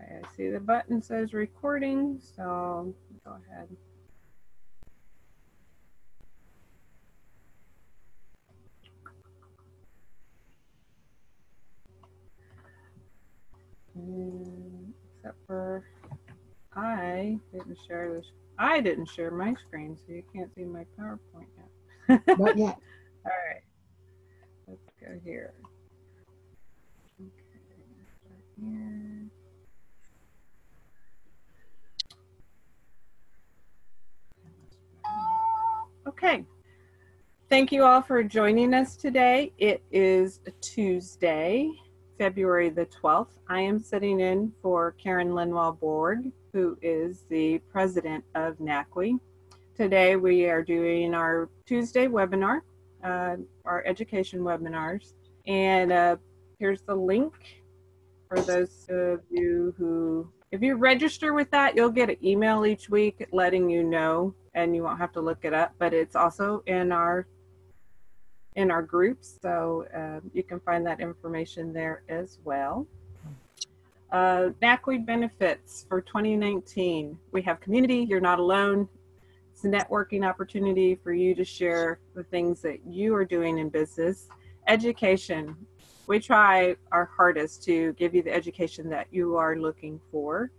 Okay, I see the button says recording, so go ahead. Except for I didn't share this. I didn't share my screen, so you can't see my PowerPoint yet. Not yet. All right, let's go here. Okay, start here. Okay. Thank you all for joining us today. It is Tuesday, February the 12th. I am sitting in for Karen Lindwall-Bourg, who is the president of NACWE. Today we are doing our Tuesday webinar, our education webinars. And here's the link for those of you who, if you register with that, you'll get an email each week letting you know, and you won't have to look it up, but it's also in our groups, so you can find that information there as well. NACWE benefits for 2019. We have community, you're not alone. It's a networking opportunity for you to share the things that you are doing in business. Education, we try our hardest to give you the education that you are looking for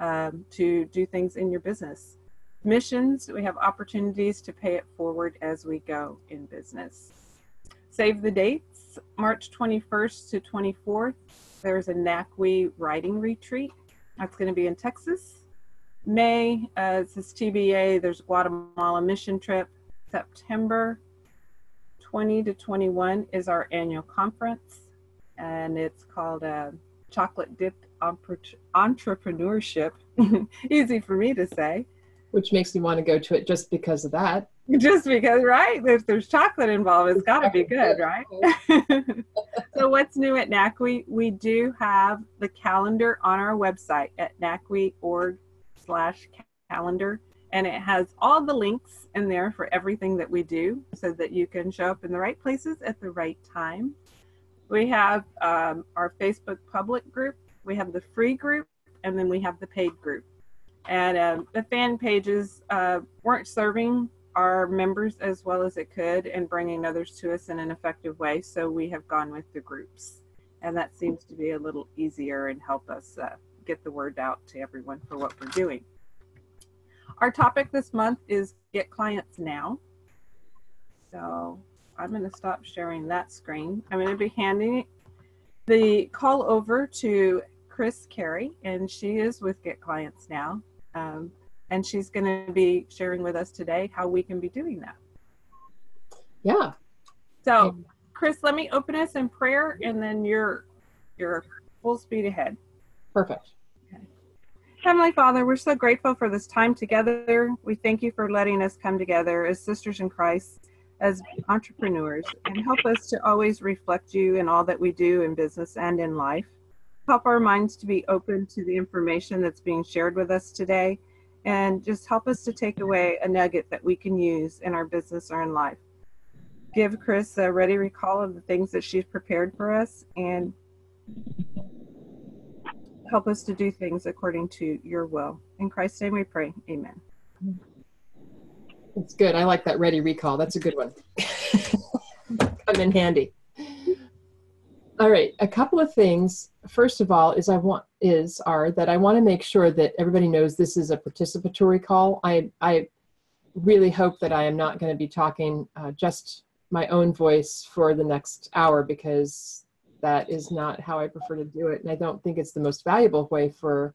to do things in your business. Missions, we have opportunities to pay it forward as we go in business. Save the dates, March 21st to 24th, there's a NACWE writing retreat. That's going to be in Texas. May, it says TBA, there's a Guatemala mission trip. September 20 to 21 is our annual conference, and it's called Chocolate Dip Entrepreneurship. Easy for me to say. Which makes me want to go to it just because of that. Just because, right? If there's chocolate involved, it's got to be good, right? So what's new at NACWE? We do have the calendar on our website at NACWE.org/calendar, and it has all the links in there for everything that we do so that you can show up in the right places at the right time. We have our Facebook public group, we have the free group, and then we have the paid group. And the fan pages weren't serving our members as well as it could and bringing others to us in an effective way. So we have gone with the groups. And that seems to be a little easier and help us get the word out to everyone for what we're doing. Our topic this month is Get Clients Now. So I'm going to stop sharing that screen. I'm going to be handing the call over to Kris Carey, and she is with Get Clients Now. And she's going to be sharing with us today how we can be doing that. Yeah. So, Kris, let me open us in prayer, and then you're full speed ahead. Perfect. Okay. Heavenly Father, we're so grateful for this time together. We thank you for letting us come together as sisters in Christ, as entrepreneurs, and help us to always reflect you in all that we do in business and in life. Help our minds to be open to the information that's being shared with us today, and just help us to take away a nugget that we can use in our business or in life. Give Kris a ready recall of the things that she's prepared for us, and help us to do things according to your will. In Christ's name we pray, amen. That's good. I like that ready recall. That's a good one. Come in handy. All right, a couple of things. First of all, I want to make sure that everybody knows this is a participatory call. I really hope that I am not going to be talking just my own voice for the next hour, because that is not how I prefer to do it, and I don't think it's the most valuable way for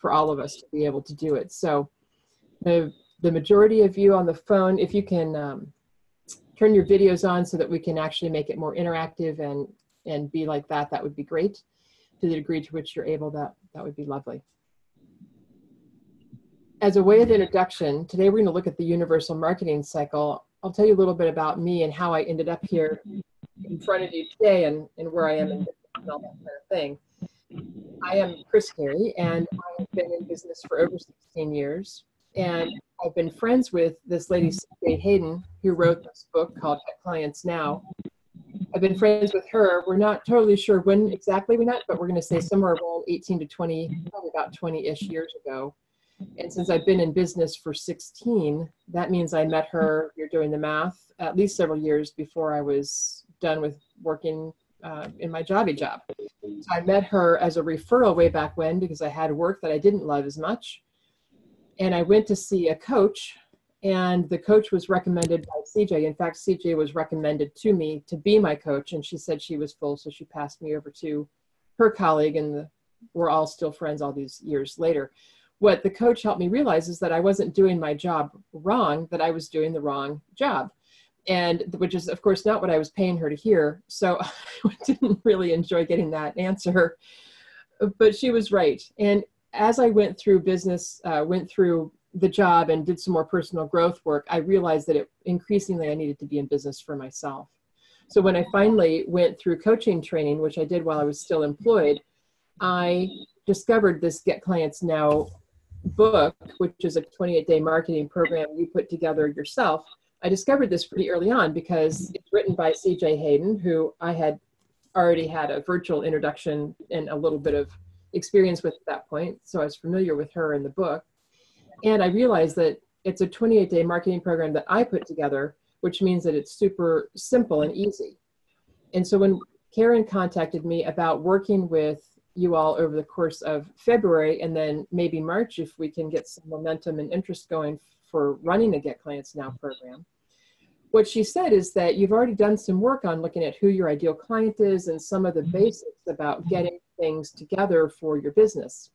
all of us to be able to do it. So the majority of you on the phone, if you can turn your videos on so that we can actually make it more interactive and be like that, that would be great. To the degree to which you're able, that would be lovely. As a way of introduction, today we're going to look at the universal marketing cycle. I'll tell you a little bit about me and how I ended up here in front of you today, and where I am in business and all that kind of thing. I am Kris Carey, and I have been in business for over 16 years. And I've been friends with this lady, C.J. Hayden, who wrote this book called Get Clients Now. I've been friends with her. We're not totally sure when exactly we met, but we're going to say somewhere around 18 to 20, probably about 20-ish years ago. And since I've been in business for 16, that means I met her, you're doing the math, at least several years before I was done with working in my jobby job. So I met her as a referral way back when, because I had work that I didn't love as much. And I went to see a coach, and the coach was recommended by CJ. In fact, CJ was recommended to me to be my coach, and she said she was full, so she passed me over to her colleague, and we're all still friends all these years later. What the coach helped me realize is that I wasn't doing my job wrong, that I was doing the wrong job. And which is, of course, not what I was paying her to hear. So I didn't really enjoy getting that answer, but she was right. And as I went through business, went through the job and did some more personal growth work, I realized that increasingly I needed to be in business for myself. So when I finally went through coaching training, which I did while I was still employed, I discovered this Get Clients Now book, which is a 28-day marketing program you put together yourself. I discovered this pretty early on because it's written by CJ Hayden, who I had already had a virtual introduction and a little bit of experience with at that point. So I was familiar with her in the book. And I realized that it's a 28-day marketing program that I put together, which means that it's super simple and easy. And so when Karen contacted me about working with you all over the course of February and then maybe March, if we can get some momentum and interest going for running a Get Clients Now program, what she said is that you've already done some work on looking at who your ideal client is and some of the basics about getting things together for your business.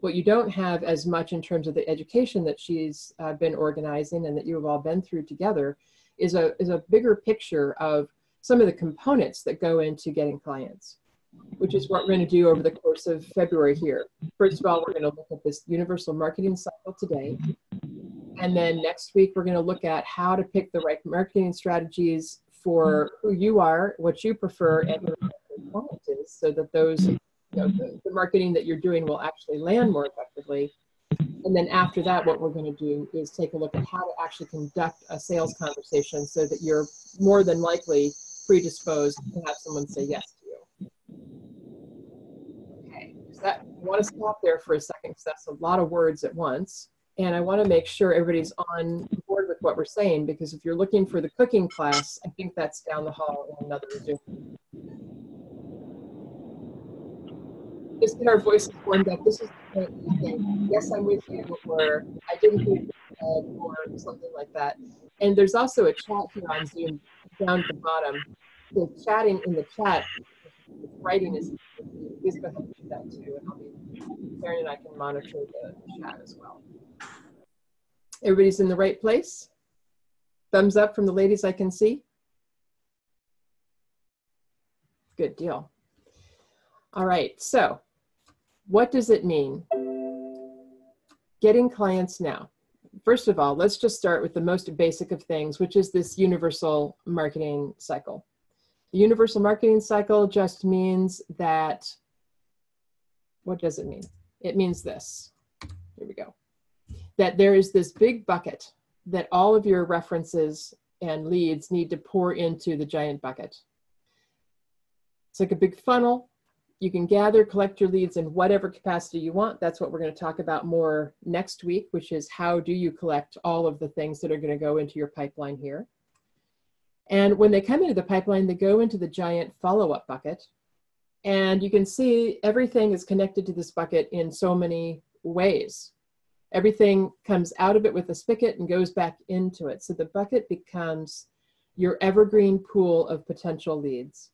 What you don't have as much in terms of the education that she's been organizing and that you have all been through together is a bigger picture of some of the components that go into getting clients, which is what we're going to do over the course of February here. First of all, we're going to look at this universal marketing cycle today. And then next week, we're going to look at how to pick the right marketing strategies for who you are, what you prefer, and who your client is, so that those, the marketing that you're doing will actually land more effectively. And then after that, what we're going to do is take a look at how to actually conduct a sales conversation so that you're more than likely predisposed to have someone say yes to you. Okay, so I want to stop there for a second because that's a lot of words at once. And I want to make sure everybody's on board with what we're saying, because if you're looking for the cooking class, I think that's down the hall in another Zoom. Just get our voices warmed up. This is the point you think, yes, I'm with you, or I didn't hear you, or something like that. And there's also a chat here on Zoom down at the bottom. So chatting in the chat, writing is, please go ahead and do that too. And I'll be, Karen and I can monitor the chat as well. Everybody's in the right place? Thumbs up from the ladies I can see. Good deal. All right, so what does it mean? Getting clients now. First of all, let's just start with the most basic of things, which is this universal marketing cycle. The universal marketing cycle just means that, what does it mean? It means this. Here we go. That there is this big bucket that all of your references and leads need to pour into the giant bucket. It's like a big funnel. You can gather, collect your leads in whatever capacity you want. That's what we're going to talk about more next week, which is how do you collect all of the things that are going to go into your pipeline here. And when they come into the pipeline, they go into the giant follow-up bucket. And you can see everything is connected to this bucket in so many ways. Everything comes out of it with a spigot and goes back into it. So the bucket becomes your evergreen pool of potential leads.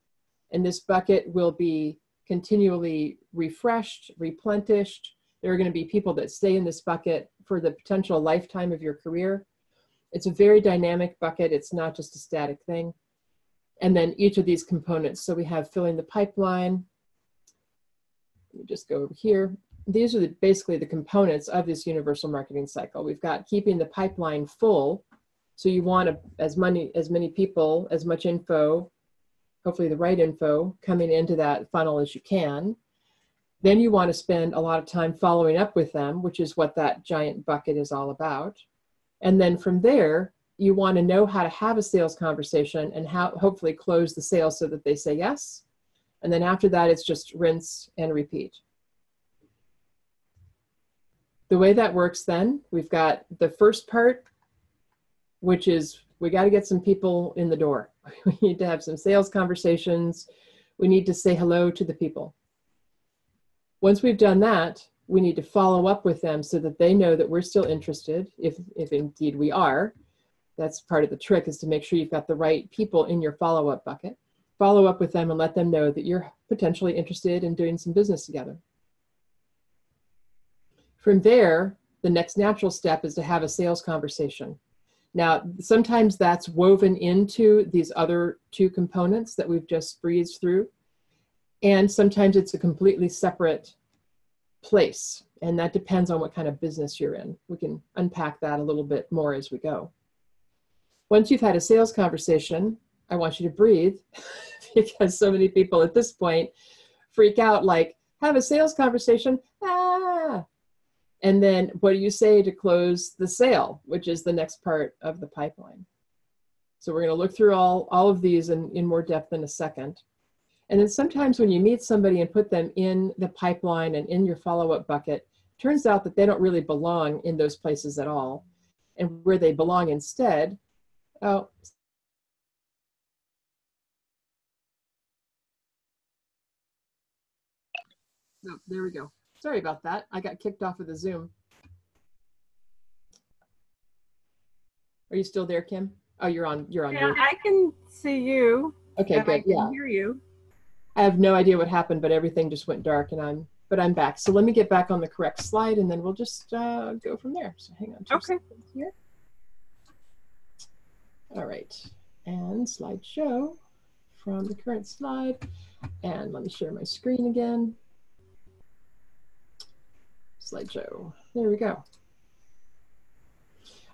And this bucket will be continually refreshed, replenished. There are going to be people that stay in this bucket for the potential lifetime of your career. It's a very dynamic bucket. It's not just a static thing. And then each of these components. So we have filling the pipeline. Let me just go over here. These are basically the components of this universal marketing cycle. We've got keeping the pipeline full. So you want as many people, as much info, hopefully the right info, coming into that funnel as you can. Then you want to spend a lot of time following up with them, which is what that giant bucket is all about. And then from there, you want to know how to have a sales conversation and how hopefully close the sale so that they say yes. And then after that, it's just rinse and repeat. The way that works then, we've got the first part, which is we got to get some people in the door. We need to have some sales conversations. We need to say hello to the people. Once we've done that, we need to follow up with them so that they know that we're still interested, if indeed we are. That's part of the trick, is to make sure you've got the right people in your follow-up bucket. Follow up with them and let them know that you're potentially interested in doing some business together. From there, the next natural step is to have a sales conversation. Now, sometimes that's woven into these other two components that we've just breezed through. And sometimes it's a completely separate place. And that depends on what kind of business you're in. We can unpack that a little bit more as we go. Once you've had a sales conversation, I want you to breathe, because so many people at this point freak out, like, have a sales conversation, ah. And then what do you say to close the sale, which is the next part of the pipeline? So we're going to look through all of these in more depth in a second. And then sometimes when you meet somebody and put them in the pipeline and in your follow-up bucket, it turns out that they don't really belong in those places at all. And where they belong instead, oh, oh, there we go. Sorry about that. I got kicked off of the Zoom. Are you still there, Kim? Oh, you're on. Yeah, mute. I can see you. Okay, good. I can hear you. I have no idea what happened, but everything just went dark, and I'm back. So let me get back on the correct slide, and then we'll just go from there. So hang on 2 seconds here. All right, and slideshow from the current slide, and let me share my screen again. Slideshow. There we go.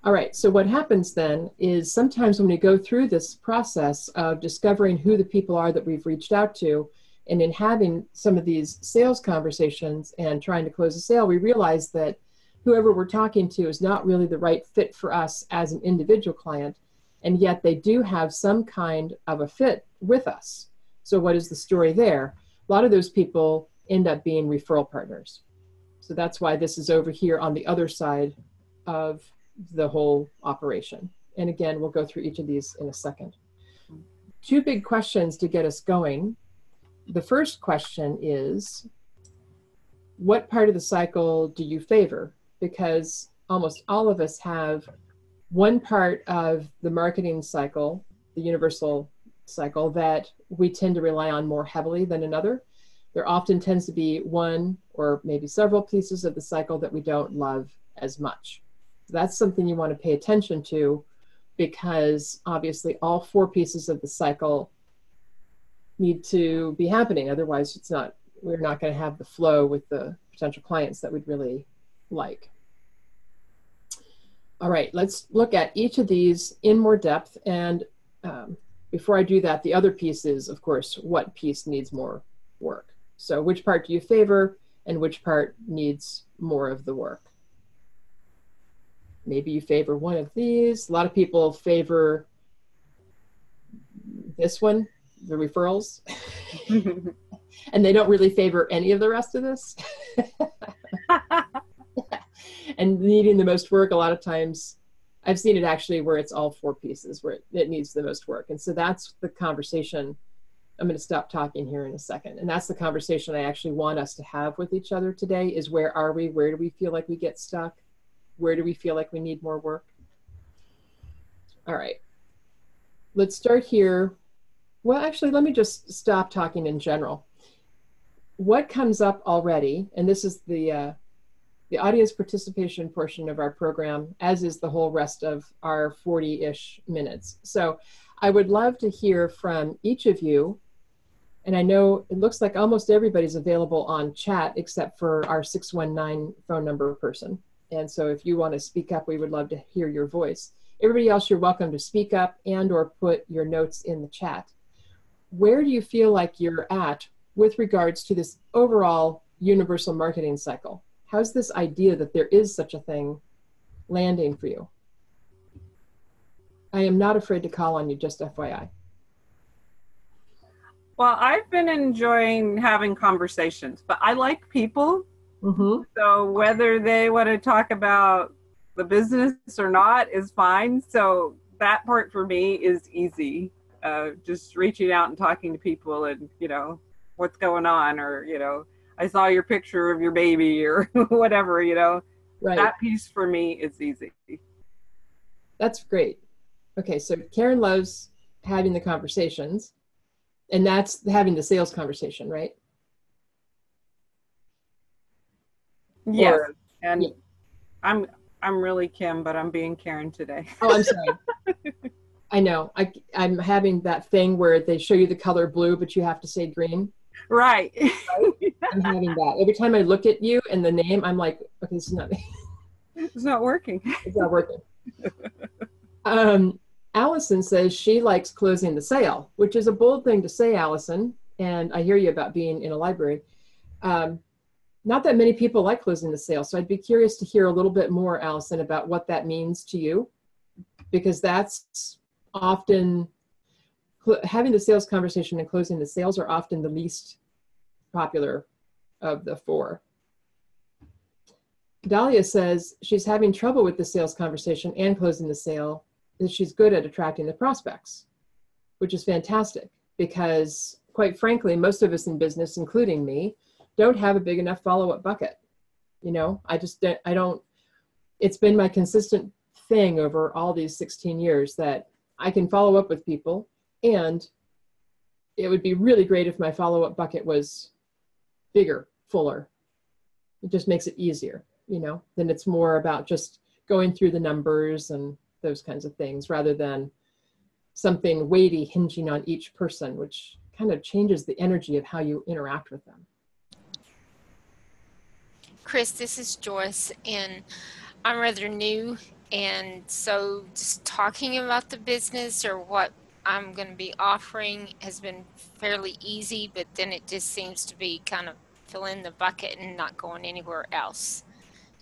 All right, so what happens then is sometimes when we go through this process of discovering who the people are that we've reached out to, and in having some of these sales conversations and trying to close a sale, we realize that whoever we're talking to is not really the right fit for us as an individual client, and yet they do have some kind of a fit with us. So what is the story there? A lot of those people end up being referral partners. So that's why this is over here on the other side of the whole operation. And again, we'll go through each of these in a second. Two big questions to get us going. The first question is, what part of the cycle do you favor? Because almost all of us have one part of the marketing cycle, the universal cycle, that we tend to rely on more heavily than another. There often tends to be one or maybe several pieces of the cycle that we don't love as much. That's something you want to pay attention to, because obviously all four pieces of the cycle need to be happening. Otherwise, we're not going to have the flow with the potential clients that we'd really like. All right, let's look at each of these in more depth. And before I do that, the other piece is, of course, what piece needs more work. So which part do you favor and which part needs more of the work? Maybe you favor one of these. A lot of people favor this one, the referrals, and they don't really favor any of the rest of this. And needing the most work, a lot of times, I've seen it actually where it's all four pieces where it needs the most work. And so that's the conversation. I'm going to stop talking here in a second. And that's the conversation I actually want us to have with each other today, is where are we? Where do we feel like we get stuck? Where do we feel like we need more work? All right, let's start here. Well, actually, let me just stop talking in general. What comes up already, and this is the audience participation portion of our program, as is the whole rest of our 40-ish minutes. So I would love to hear from each of you. And I know it looks like almost everybody's available on chat except for our 619 phone number person. And so if you want to speak up, we would love to hear your voice. Everybody else, you're welcome to speak up and or put your notes in the chat. Where do you feel like you're at with regards to this overall universal marketing cycle? How's this idea that there is such a thing landing for you? I am not afraid to call on you, just FYI. Well, I've been enjoying having conversations, but I like people. Mm-hmm. So whether they want to talk about the business or not is fine. So that part for me is easy. Just reaching out and talking to people and, what's going on, or, I saw your picture of your baby or whatever, Right. that piece for me is easy. That's great. Okay, so Karen loves having the conversations, and that's having the sales conversation, right? Yes. Or, And yeah. I'm really Kim, but I'm being Karen today. Oh, I'm sorry. I know. I'm having that thing where they show you the color blue, but you have to say green. Right. Right? I'm having that. Every time I look at you and the name, I'm like, okay, this is not It's not working. It's not working. Allison says she likes closing the sale, which is a bold thing to say, Allison. And I hear you about being in a library. Not that many people like closing the sale. So I'd be curious to hear a little bit more, Allison, about what that means to you, because that's often, having the sales conversation and closing the sales are often the least popular of the four. Dahlia says she's having trouble with the sales conversation and closing the sale, that she's good at attracting the prospects, which is fantastic because, quite frankly, most of us in business, including me, don't have a big enough follow-up bucket. I don't, it's been my consistent thing over all these 16 years that I can follow up with people, and it would be really great if my follow-up bucket was bigger, fuller. It just makes it easier, then it's more about just going through the numbers and those kinds of things rather than something weighty hinging on each person, which kind of changes the energy of how you interact with them. Kris, this is Joyce, and I'm rather new, and so just talking about the business or what I'm going to be offering has been fairly easy, but then it just seems to be kind of filling the bucket and not going anywhere else.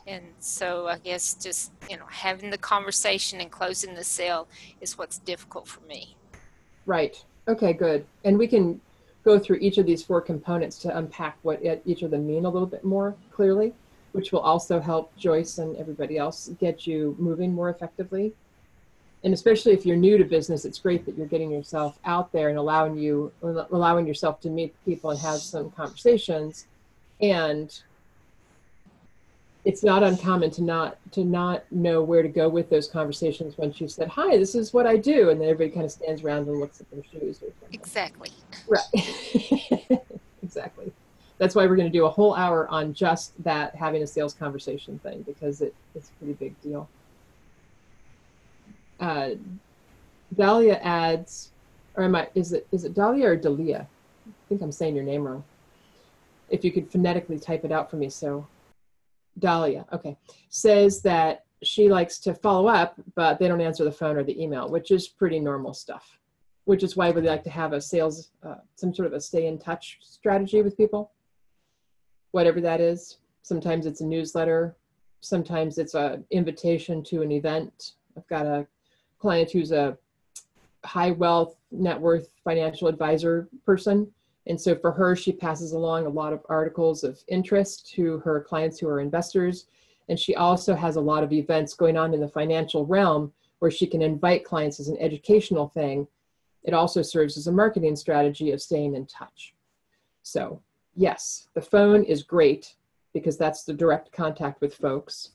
And so I guess just, having the conversation and closing the sale is what's difficult for me. Right. Okay, good. And we can go through each of these four components to unpack what each of them mean a little bit more clearly, which will also help Joyce and everybody else get you moving more effectively. And especially if you're new to business, it's great that you're getting yourself out there and allowing yourself to meet people and have some conversations. And it's not uncommon to not know where to go with those conversations once you've said, hi, this is what I do. And then everybody kind of stands around and looks at their shoes. Or something. Exactly. Right. Exactly. That's why we're going to do a whole hour on just that, having a sales conversation thing, because it's a pretty big deal. Dahlia adds, or is it Dahlia or Dalia? I think I'm saying your name wrong. If you could phonetically type it out for me. So Dahlia, okay, says that she likes to follow up, but they don't answer the phone or the email, which is pretty normal stuff, which is why we like to have a sales, some sort of a stay in touch strategy with people, whatever that is. Sometimes it's a newsletter. Sometimes it's an invitation to an event. I've got a client who's a high wealth, net worth financial advisor person. And so for her, she passes along a lot of articles of interest to her clients who are investors. And she also has a lot of events going on in the financial realm where she can invite clients as an educational thing. It also serves as a marketing strategy of staying in touch. So yes, the phone is great because that's the direct contact with folks.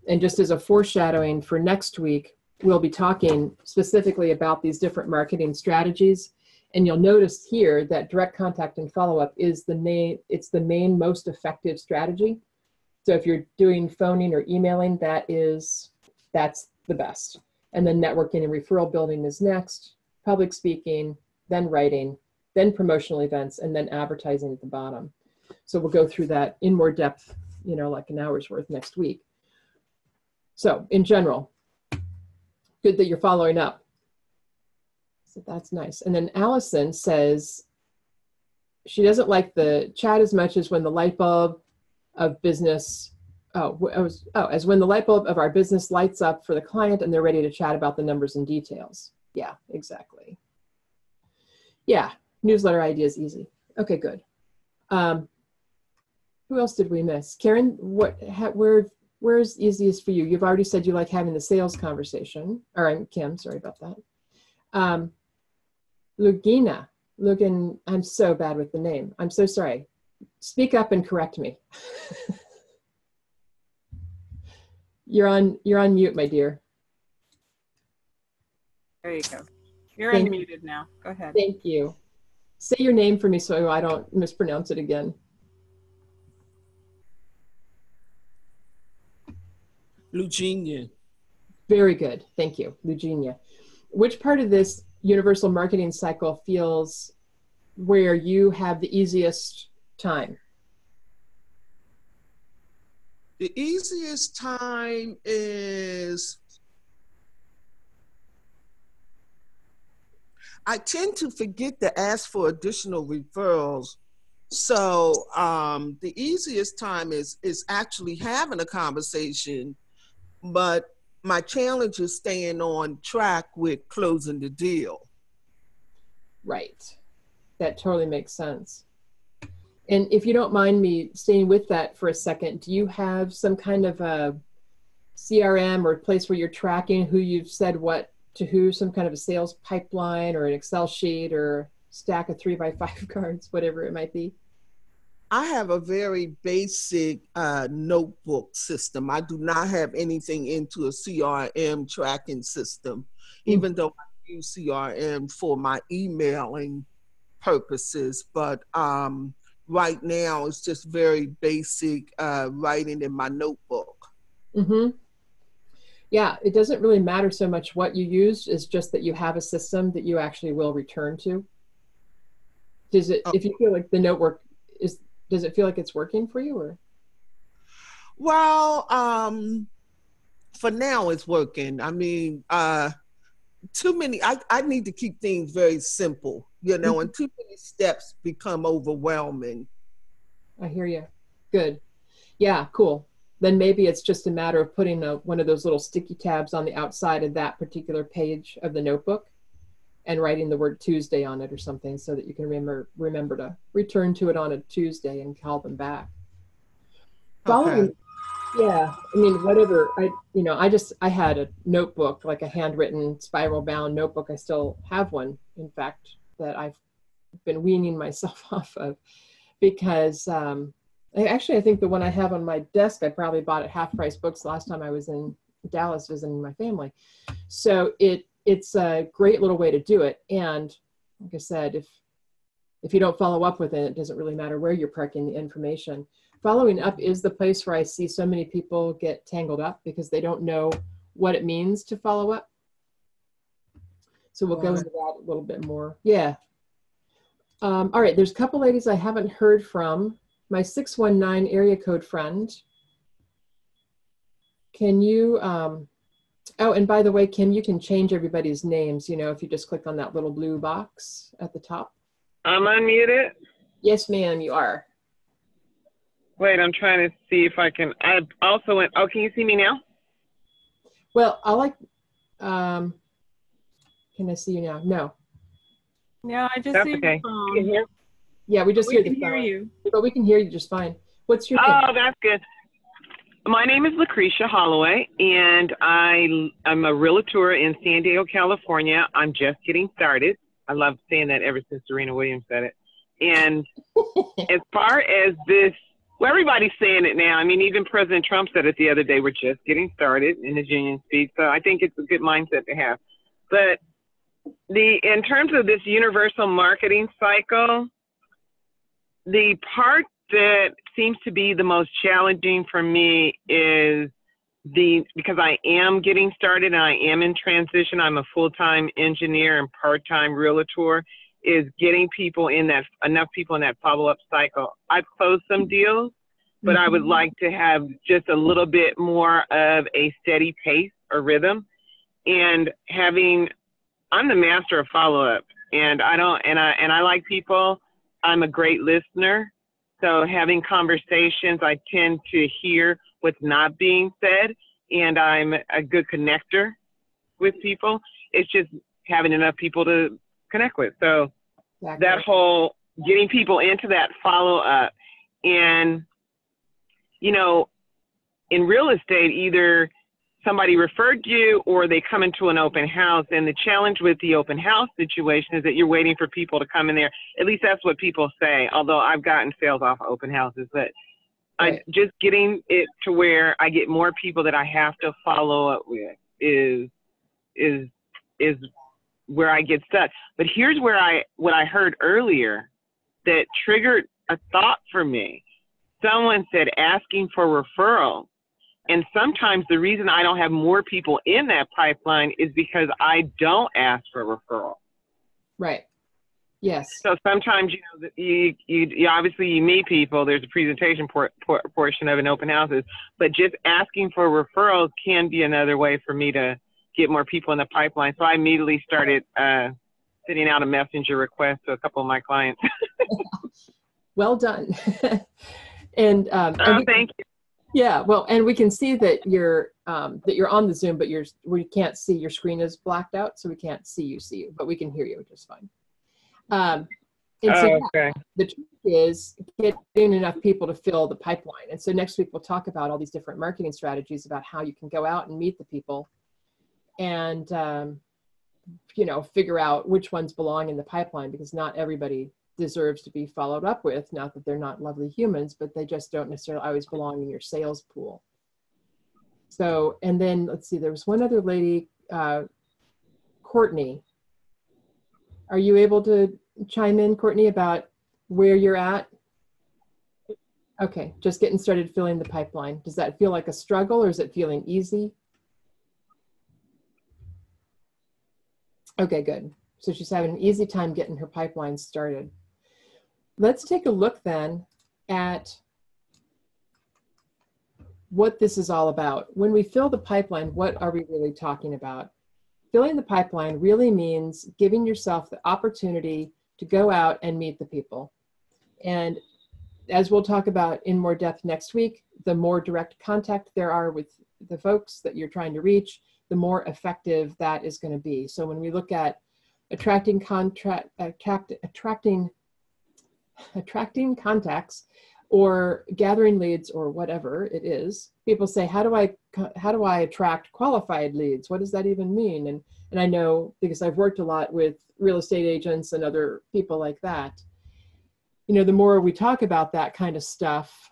And just as a foreshadowing for next week, we'll be talking specifically about these different marketing strategies. And you'll notice here that direct contact and follow-up is the main most effective strategy. So if you're doing phoning or emailing, that's the best. And then networking and referral building is next, public speaking, then writing, then promotional events, and then advertising at the bottom. So we'll go through that in more depth, like an hour's worth next week. So in general, good that you're following up. So that's nice. And then Allison says she doesn't like the chat as much as when the light bulb of business as when the light bulb of our business lights up for the client and they're ready to chat about the numbers and details. Yeah, exactly. Yeah, newsletter idea is easy. Okay, good. Who else did we miss? Karen, where's easiest for you? You've already said you like having the sales conversation. Or I'm Kim, sorry about that. Lugin, I'm so bad with the name. I'm so sorry. Speak up and correct me. You're on mute, my dear. There you go. You're unmuted now. Go ahead. Thank you. Say your name for me so I don't mispronounce it again. Lugenia. Very good. Thank you, Lugenia. Which part of this universal marketing cycle feels where you have the easiest time? The easiest time is I tend to forget to ask for additional referrals. So the easiest time is actually having a conversation, but my challenge is staying on track with closing the deal. Right. That totally makes sense. And if you don't mind me staying with that for a second, do you have some kind of a CRM or a place where you're tracking who you've said what to who, some kind of a sales pipeline or an Excel sheet or a stack of 3x5 cards, whatever it might be? I have a very basic notebook system. I do not have anything into a CRM tracking system, even though I use CRM for my emailing purposes. But right now, it's just very basic writing in my notebook. Mm-hmm. Yeah, it doesn't really matter so much what you use. It's just that you have a system that you actually will return to. Does it, if you feel like the note does it feel like it's working for you, or? Well, for now it's working. I mean, too many, I need to keep things very simple, you know, and too many steps become overwhelming. I hear you. Good. Yeah, cool. Then maybe it's just a matter of putting one of those little sticky tabs on the outside of that particular page of the notebook and writing the word Tuesday on it or something so that you can remember to return to it on a Tuesday and call them back. Following, yeah, I mean, whatever, I had a notebook, like a handwritten spiral bound notebook. I still have one, in fact, that I've been weaning myself off of because I think the one I have on my desk, I probably bought at Half Price Books last time I was in Dallas visiting my family. So it's a great little way to do it. And like I said, if you don't follow up with it, it doesn't really matter where you're parking the information. Following up is the place where I see so many people get tangled up because they don't know what it means to follow up. So we'll go into that a little bit more. Yeah. All right, there's a couple ladies I haven't heard from. My 619 area code friend. Can you, oh, and by the way, Kim, you can change everybody's names, you know, if you just click on that little blue box at the top. I'm unmuted? Yes, ma'am, you are. Wait, I'm trying to see if I can, I also went, oh, can you see me now? Well, can I see you now? No. No, I just That's see okay. your phone. You can hear? Yeah, we just hear the phone. We can hear you. But we can hear you just fine. What's your Oh, name? that's good. My name is Lucretia Holloway, and I'm a realtor in San Diego, California. I'm just getting started. I love saying that ever since Serena Williams said it. And as far as this, well, everybody's saying it now. I mean, even President Trump said it the other day. We're just getting started in his union speech. So I think it's a good mindset to have. But in terms of this universal marketing cycle, the part that seems to be the most challenging for me is because I am getting started and I am in transition. I'm a full-time engineer and part-time realtor, is getting people in that, enough people in that follow-up cycle. I've closed some deals, but I would like to have just a little bit more of a steady pace or rhythm. And I'm the master of follow-up, and I like people. I'm a great listener, So having conversations, I tend to hear what's not being said, and I'm a good connector with people. It's just having enough people to connect with. So Exactly. that whole getting people into that follow up, and, you know, in real estate, either somebody referred you or they come into an open house. And the challenge with the open house situation is that you're waiting for people to come in there. At least that's what people say, although I've gotten sales off of open houses. But Right. I just getting it to where I get more people that I have to follow up with is where I get stuck. But here's where what I heard earlier that triggered a thought for me. Someone said asking for referrals. And sometimes the reason I don't have more people in that pipeline is because I don't ask for referral. Right. Yes. So sometimes, you know, you obviously you meet people. There's a presentation portion of an open houses, but just asking for referrals can be another way for me to get more people in the pipeline. So I immediately started sending out a messenger request to a couple of my clients. Well done. and thank you. Yeah, well, and we can see that you're on the Zoom, but we can't see your screen is blacked out, so we can't see you, but we can hear you, which is fine. And so Okay. the trick is getting enough people to fill the pipeline. And so next week we'll talk about all these different marketing strategies about how you can go out and meet the people, and you know, figure out which ones belong in the pipeline, because not everybody deserves to be followed up with. Not that they're not lovely humans, but they just don't necessarily always belong in your sales pool. So, and then let's see, there was one other lady, Courtney. Are you able to chime in, Courtney, about where you're at? Okay, just getting started filling the pipeline. Does that feel like a struggle, or is it feeling easy? Okay, good. So she's having an easy time getting her pipeline started. Let's take a look then at what this is all about. When we fill the pipeline, what are we really talking about? Filling the pipeline really means giving yourself the opportunity to go out and meet the people. And as we'll talk about in more depth next week, the more direct contact there are with the folks that you're trying to reach, the more effective that is going to be. So when we look at attracting contacts or gathering leads or whatever it is, people say, how do I attract qualified leads? What does that even mean? And I know, because I've worked a lot with real estate agents and other people like that, you know, the more we talk about that kind of stuff,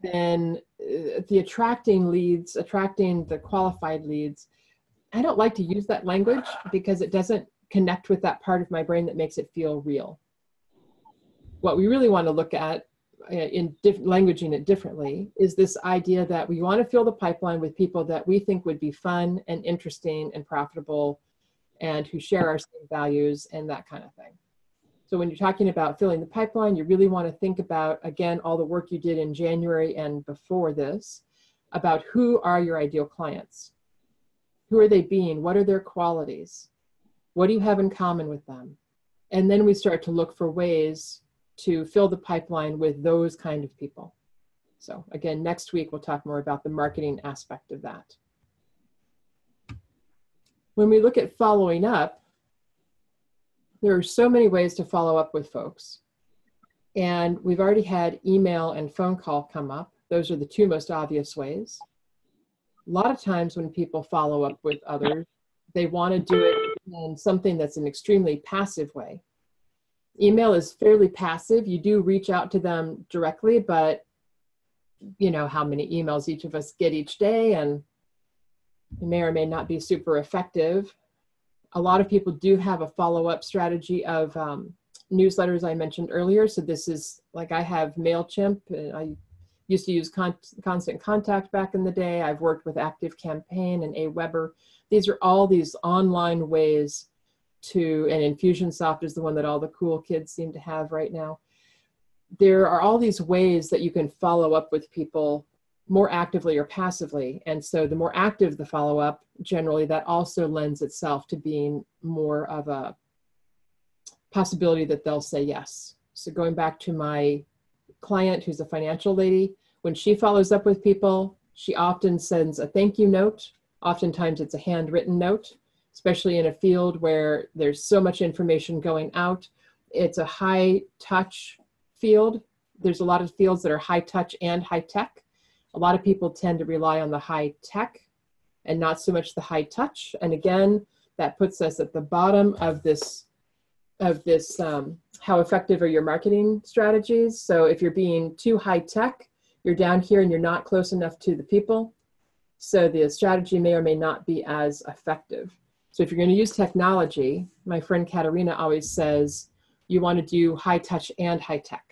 then the attracting leads, attracting the qualified leads, I don't like to use that language because it doesn't connect with that part of my brain that makes it feel real. What we really want to look at in languaging it differently is this idea that we want to fill the pipeline with people that we think would be fun and interesting and profitable and who share our same values and that kind of thing. So when you're talking about filling the pipeline, you really want to think about, again, all the work you did in January and before this, about who are your ideal clients? Who are they being? What are their qualities? What do you have in common with them? And then we start to look for ways to fill the pipeline with those kind of people. So again, next week, we'll talk more about the marketing aspect of that. When we look at following up, there are so many ways to follow up with folks. And we've already had email and phone call come up. Those are the two most obvious ways. A lot of times when people follow up with others, they want to do it in something that's an extremely passive way. Email is fairly passive. You do reach out to them directly, but you know how many emails each of us get each day, and it may or may not be super effective. A lot of people do have a follow-up strategy of newsletters I mentioned earlier. So this is like, I have MailChimp, and I used to use Constant Contact back in the day. I've worked with ActiveCampaign and Aweber. These are all these online ways to, and Infusionsoft is the one that all the cool kids seem to have right now. There are all these ways that you can follow up with people more actively or passively. And so the more active the follow-up, generally that also lends itself to being more of a possibility that they'll say yes. So going back to my client who's a financial lady, when she follows up with people, she often sends a thank you note. Oftentimes it's a handwritten note, especially in a field where there's so much information going out. It's a high touch field. There's a lot of fields that are high touch and high tech. A lot of people tend to rely on the high tech and not so much the high touch. And again, that puts us at the bottom of this how effective are your marketing strategies? So if you're being too high tech, you're down here and you're not close enough to the people. So the strategy may or may not be as effective. So if you're going to use technology, my friend Katerina always says, you want to do high touch and high tech.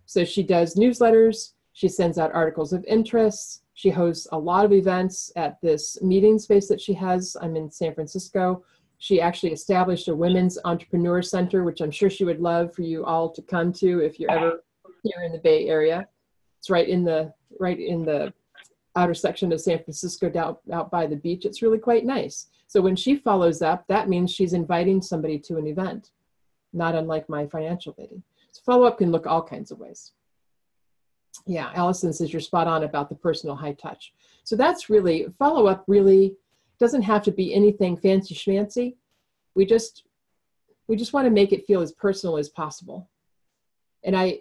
So she does newsletters, she sends out articles of interest, she hosts a lot of events at this meeting space that she has. I'm in San Francisco. She actually established a women's entrepreneur center, which I'm sure she would love for you all to come to if you're ever here in the Bay Area. It's right in the outer section of San Francisco, out by the beach. It's really quite nice. So when she follows up, that means she's inviting somebody to an event, not unlike my financial lady. So follow-up can look all kinds of ways. Yeah, Allison says you're spot on about the personal high touch. So that's really, follow-up really doesn't have to be anything fancy schmancy. We just want to make it feel as personal as possible. And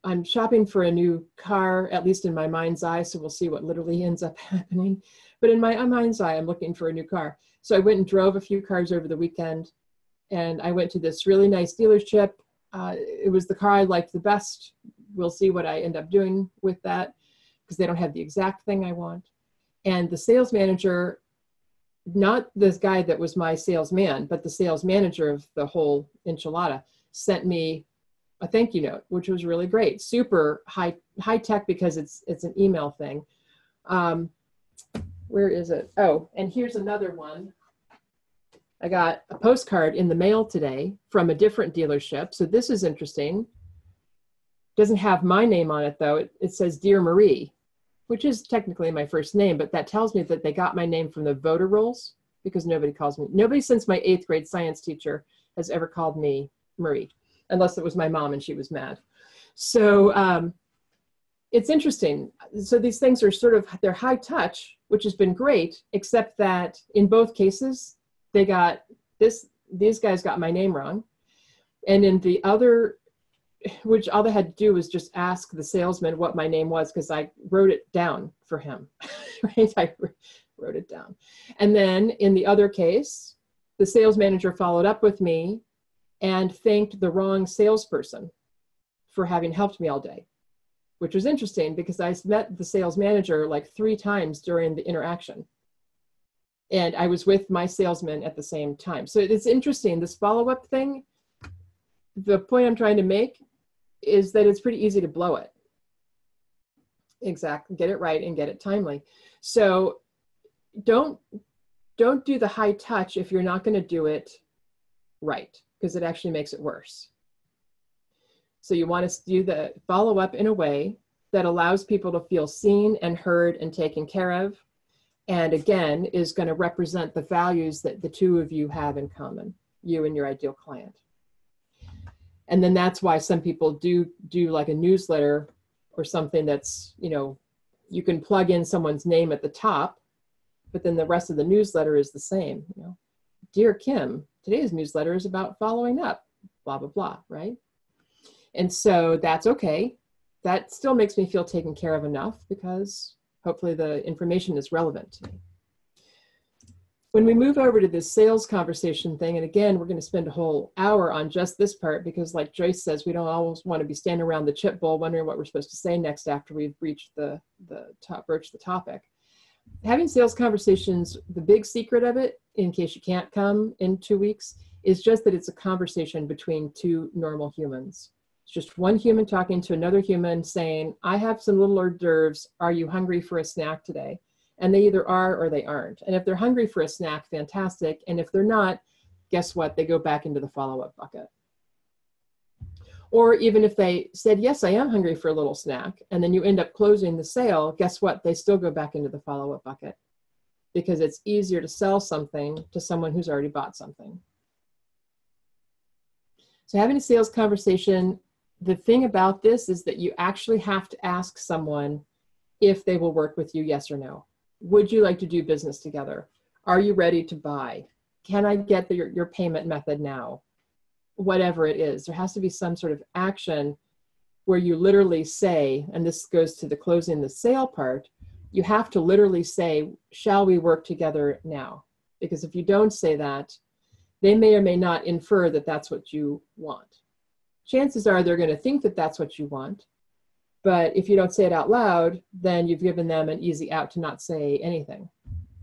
I'm shopping for a new car, at least in my mind's eye, so we'll see what literally ends up happening. But in my mind's eye, I'm looking for a new car. So I went and drove a few cars over the weekend, and I went to this really nice dealership. It was the car I liked the best. We'll see what I end up doing with that, because they don't have the exact thing I want. And the sales manager, not this guy that was my salesman, but the sales manager of the whole enchilada, sent me a thank you note, which was really great. Super high tech because it's an email thing. Where is it? Oh, and here's another one. I got a postcard in the mail today from a different dealership. So this is interesting. Doesn't have my name on it though. It says Dear Marie, which is technically my first name, but that tells me that they got my name from the voter rolls, because nobody since my 8th grade science teacher has ever called me Marie, unless it was my mom and she was mad. So it's interesting. So these things are they're high touch, which has been great, except that in both cases, these guys got my name wrong. And in the other, which all they had to do was just ask the salesman what my name was, because I wrote it down for him, right? I wrote it down. And then in the other case, the sales manager followed up with me and thanked the wrong salesperson for having helped me all day, which was interesting because I met the sales manager like 3 times during the interaction. And I was with my salesman at the same time. So it's interesting, this follow-up thing. The point I'm trying to make is that it's pretty easy to blow it. Exactly, get it right and get it timely. So don't do the high touch if you're not going to do it right, because it actually makes it worse. So you want to do the follow-up in a way that allows people to feel seen and heard and taken care of, and again, is going to represent the values that the two of you have in common, you and your ideal client. And then that's why some people do like a newsletter or something that's, you can plug in someone's name at the top, but then the rest of the newsletter is the same. Dear Kim, today's newsletter is about following up, blah, blah, blah, right? And so that's okay. That still makes me feel taken care of enough, because hopefully the information is relevant to me. When we move over to this sales conversation thing, and again, we're going to spend a whole hour on just this part, because like Joyce says, we don't always want to be standing around the chip bowl wondering what we're supposed to say next after we've broached the topic. Having sales conversations, the big secret of it, in case you can't come in 2 weeks, is just that it's a conversation between 2 normal humans. It's just one human talking to another human saying, I have some little hors d'oeuvres. Are you hungry for a snack today? And they either are or they aren't. And if they're hungry for a snack, fantastic. And if they're not, guess what? They go back into the follow-up bucket. Or even if they said, yes, I am hungry for a little snack, and then you end up closing the sale, guess what? They still go back into the follow-up bucket, because it's easier to sell something to someone who's already bought something. So having a sales conversation the thing about this is that you actually have to ask someone if they will work with you, yes or no. Would you like to do business together? Are you ready to buy? Can I get your payment method now? Whatever it is, there has to be some sort of action where you literally say, and this goes to the closing the sale part, you have to literally say, shall we work together now? Because if you don't say that, they may or may not infer that that's what you want. Chances are they're going to think that that's what you want. But if you don't say it out loud, then you've given them an easy out to not say anything,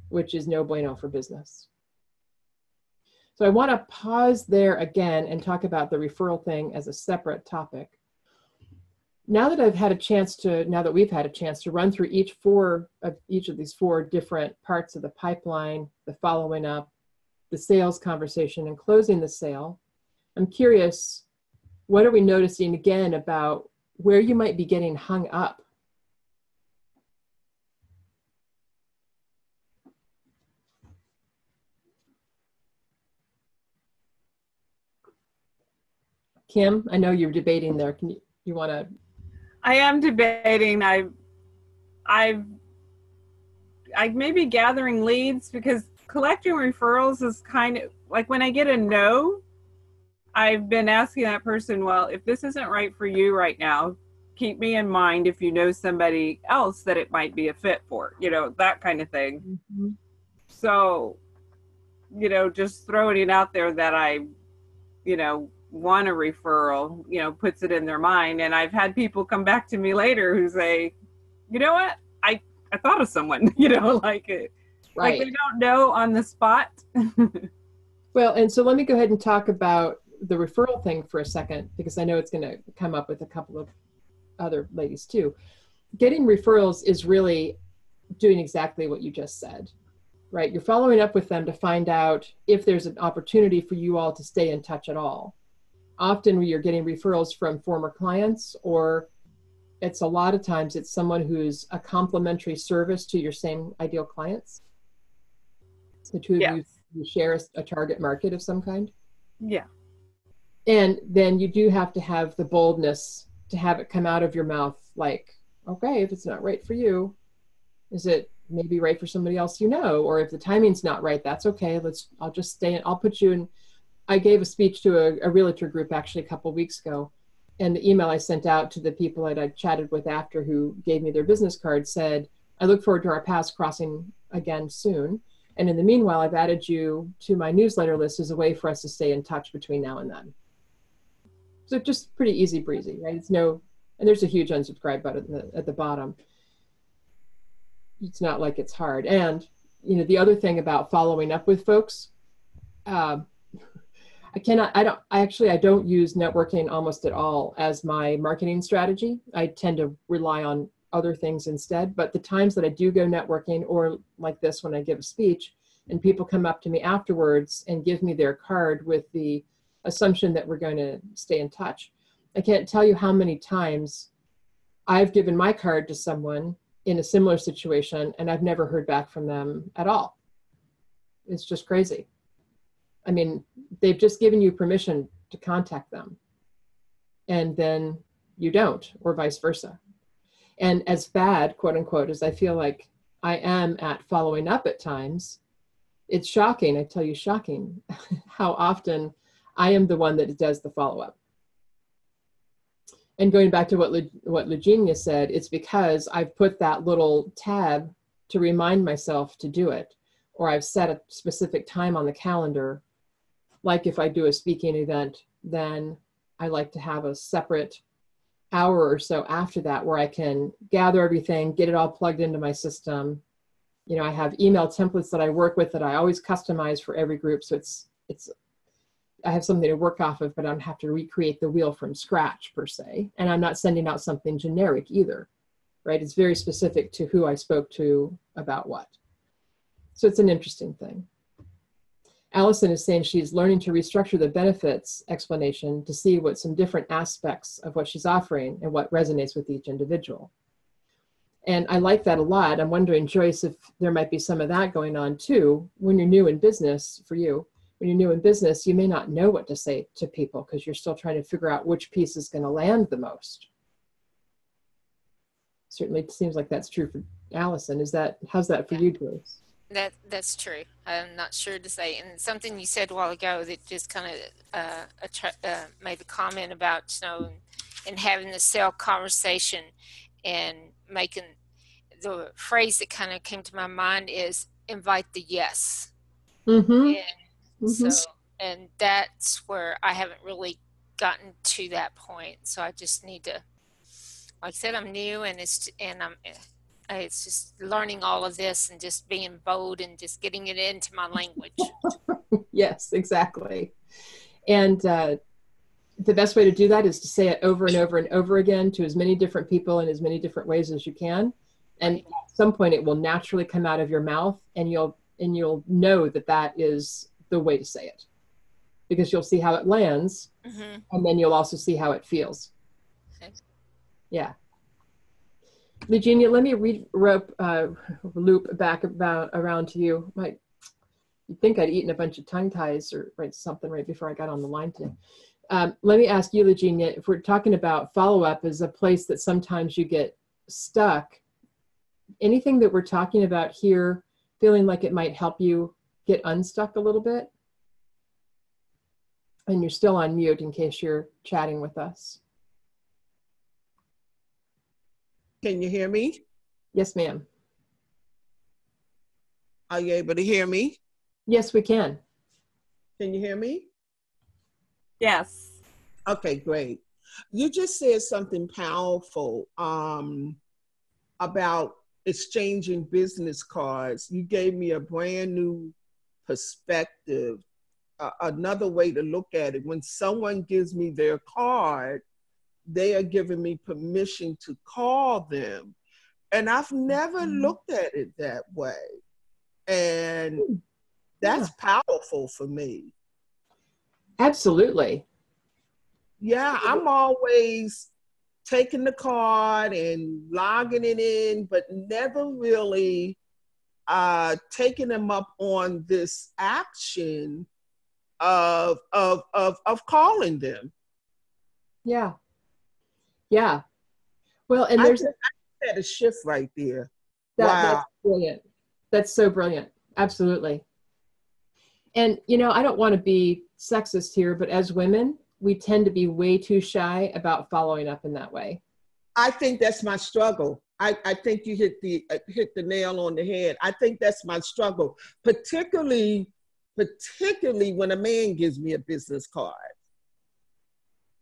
which is no bueno for business. So I want to pause there again and talk about the referral thing as a separate topic. Now that we've had a chance to run through each of these 4 different parts of the pipeline, the following up, the sales conversation, and closing the sale, I'm curious, what are we noticing again about where you might be getting hung up? Kim, I know you're debating there. You want to? I am debating. I may be gathering leads, because collecting referrals is kind of like when I get a no, I've been asking that person, well, if this isn't right for you right now, keep me in mind if you know somebody else that it might be a fit for, that kind of thing. Mm-hmm. So, just throwing it out there that I, want a referral, puts it in their mind. And I've had people come back to me later who say, you know what, I thought of someone, like it. Right. Like they don't know on the spot. Well, and so let me go ahead and talk about the referral thing for a second, because I know it's going to come up with a couple of other ladies too. Getting referrals is really doing exactly what you just said, right? You're following up with them to find out if there's an opportunity for you all to stay in touch at all. Often you're getting referrals from former clients, or it's a lot of times it's someone who's a complementary service to your same ideal clients. The two of you share a target market of some kind. Yeah. And then you do have to have the boldness to have it come out of your mouth like, okay, if it's not right for you, is it maybe right for somebody else or if the timing's not right, that's okay. I'll just stay in, I'll put you in. I gave a speech to a realtor group actually a couple of weeks ago, and the email I sent out to the people that I chatted with after who gave me their business card said, I look forward to our paths crossing again soon. And in the meanwhile, I've added you to my newsletter list as a way for us to stay in touch between now and then. So just pretty easy breezy, right? And there's a huge unsubscribe button at the bottom. It's not like it's hard. And, the other thing about following up with folks, I don't use networking almost at all as my marketing strategy. I tend to rely on other things instead. But the times that I do go networking, or like this when I give a speech and people come up to me afterwards and give me their card with the assumption that we're going to stay in touch, I can't tell you how many times I've given my card to someone in a similar situation and I've never heard back from them at all. It's just crazy. I mean, they've just given you permission to contact them, and then you don't, or vice versa. And as bad, quote unquote, as I feel like I am at following up at times, it's shocking, I tell you, shocking, how often I am the one that does the follow-up. And going back to what Legenia said, it's because I've put that little tab to remind myself to do it, or I've set a specific time on the calendar. Like if I do a speaking event, then I like to have a separate hour or so after that where I can gather everything, get it all plugged into my system. I have email templates that I work with that I always customize for every group. So I have something to work off of, but I don't have to recreate the wheel from scratch per se. And I'm not sending out something generic either, right? It's very specific to who I spoke to about what. So it's an interesting thing. Allison is saying she's learning to restructure the benefits explanation to see what some different aspects of what she's offering and what resonates with each individual. And I like that a lot. I'm wondering, Joyce, if there might be some of that going on too when you're new in business for you. when you're new in business, you may not know what to say to people because you're still trying to figure out which piece is going to land the most. Certainly it seems like that's true for Allison. How's that for you, Joyce? That's true. I'm not sure to say. And something you said a while ago that just kind of made a comment about, and having the sale conversation and making the phrase that kind of came to my mind is invite the yes. Mm-hmm. And so, and that's where I haven't really gotten to that point. So I just need to, like I said, I'm new, and it's just learning all of this and just being bold and just getting it into my language. Yes, exactly. And the best way to do that is to say it over and over and over again to as many different people in as many different ways as you can. And at some point it will naturally come out of your mouth, and you'll know that is the way to say it, because you'll see how it lands, and then you'll also see how it feels. Okay. Yeah. Virginia, let me loop back around to you. You'd think I'd eaten a bunch of tongue ties or something right before I got on the line today. Let me ask you, Virginia, if we're talking about follow-up as a place that sometimes you get stuck, anything that we're talking about here feeling like it might help you get unstuck a little bit? And you're still on mute in case you're chatting with us. Can you hear me? Yes, ma'am. Are you able to hear me? Yes, we can. Can you hear me? Yes. Okay, great. You just said something powerful about exchanging business cards. You gave me a brand new perspective, another way to look at it. When someone gives me their card, they are giving me permission to call them. And I've never looked at it that way. And that's powerful for me. Absolutely. Yeah, I'm always taking the card and logging it in, but never really taking them up on this action of calling them. Yeah. Yeah. Well, and I there's had a shift right there. Wow. Wow. That's brilliant. That's so brilliant. Absolutely. And, I don't want to be sexist here, but as women, we tend to be way too shy about following up in that way. I think that's my struggle. I think you hit the nail on the head. I think that's my struggle, particularly when a man gives me a business card.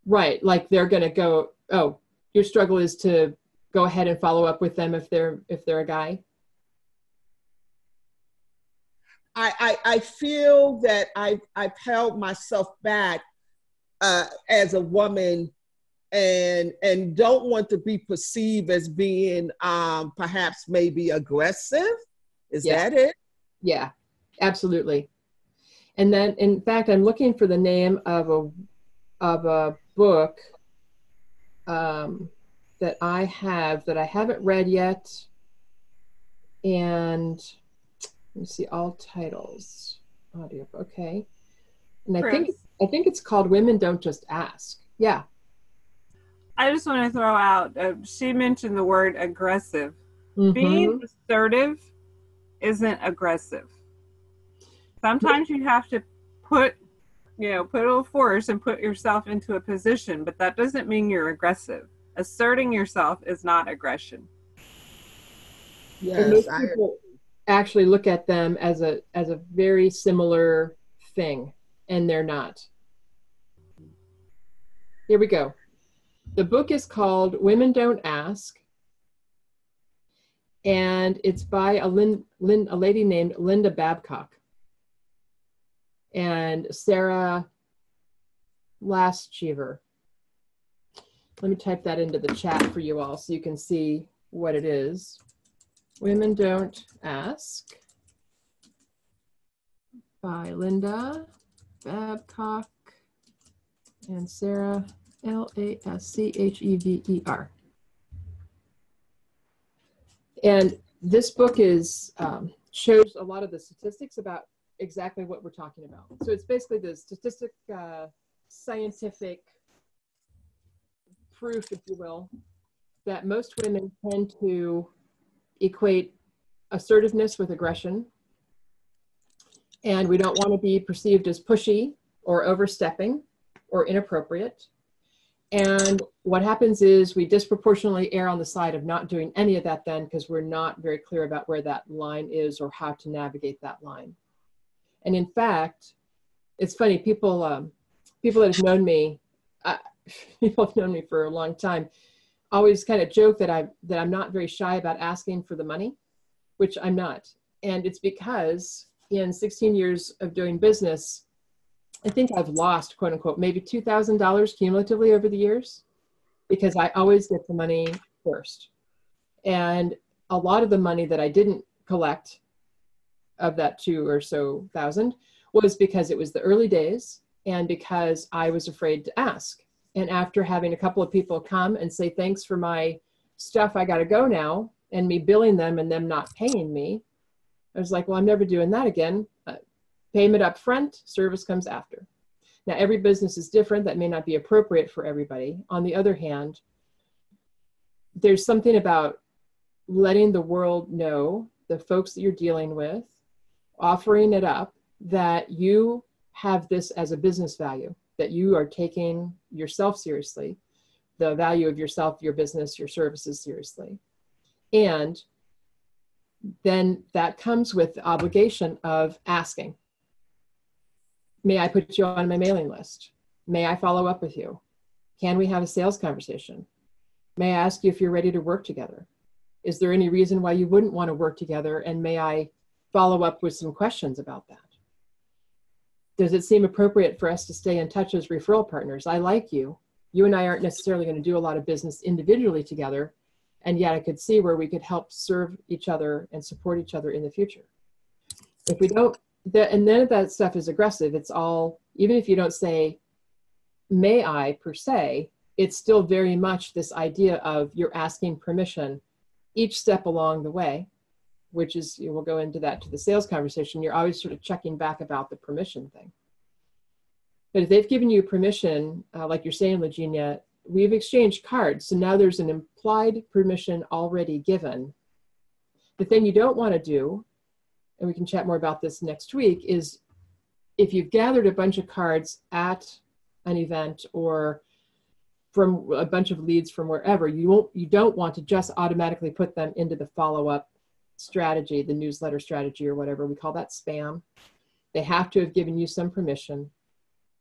Right. Like they're going to go, oh, your struggle is to go ahead and follow up with them if they're a guy. I feel that I've held myself back as a woman and don't want to be perceived as being perhaps maybe aggressive. Is that it? Yeah, absolutely. And then, in fact, I'm looking for the name of a book that I haven't read yet. And let me see, all titles, audio. Okay. And I think it's called Women Don't Just Ask. Yeah. I just want to throw out, she mentioned the word aggressive. Mm-hmm. Being assertive isn't aggressive. Sometimes you have to put a little force and put yourself into a position, but that doesn't mean you're aggressive. Asserting yourself is not aggression. Yes, and most people actually look at them as a very similar thing, and they're not. Here we go. The book is called Women Don't Ask, and it's by a lady named Linda Babcock and Sarah Lastchever. Let me type that into the chat for you all so you can see what it is. Women Don't Ask by Linda Babcock and Sarah Lastchever. And this book shows a lot of the statistics about exactly what we're talking about. So it's basically the scientific proof, if you will, that most women tend to equate assertiveness with aggression. And we don't want to be perceived as pushy or overstepping or inappropriate. And what happens is we disproportionately err on the side of not doing any of that then, because we're not very clear about where that line is or how to navigate that line. And in fact, it's funny, people that have known me, people have known me for a long time, always kind of joke that I'm not very shy about asking for the money, which I'm not. And it's because in 16 years of doing business, I think I've lost, quote unquote, maybe $2,000 cumulatively over the years, because I always get the money first. And a lot of the money that I didn't collect of that $2,000 or so was because it was the early days and because I was afraid to ask. And after having a couple of people come and say, thanks for my stuff, I got to go now, and me billing them and them not paying me, I was like, well, I'm never doing that again. Payment up front, service comes after. Now, every business is different. That may not be appropriate for everybody. On the other hand, there's something about letting the world know, the folks that you're dealing with, offering it up, that you have this as a business value, that you are taking yourself seriously, the value of yourself, your business, your services seriously. And then that comes with the obligation of asking. May I put you on my mailing list? May I follow up with you? Can we have a sales conversation? May I ask you if you're ready to work together? Is there any reason why you wouldn't want to work together? And may I follow up with some questions about that? Does it seem appropriate for us to stay in touch as referral partners? I like you. You and I aren't necessarily going to do a lot of business individually together, and yet I could see where we could help serve each other and support each other in the future. If we don't, and none of that stuff is aggressive. It's all, even if you don't say, may I per se, it's still very much this idea of you're asking permission each step along the way, which is, we'll go into that to the sales conversation. You're always sort of checking back about the permission thing. But if they've given you permission, like you're saying, Virginia, we've exchanged cards. So now there's an implied permission already given. The thing you don't want to do, and we can chat more about this next week, is if you've gathered a bunch of cards at an event or from a bunch of leads from wherever, you don't want to just automatically put them into the follow-up strategy, the newsletter strategy or whatever. We call that spam. They have to have given you some permission.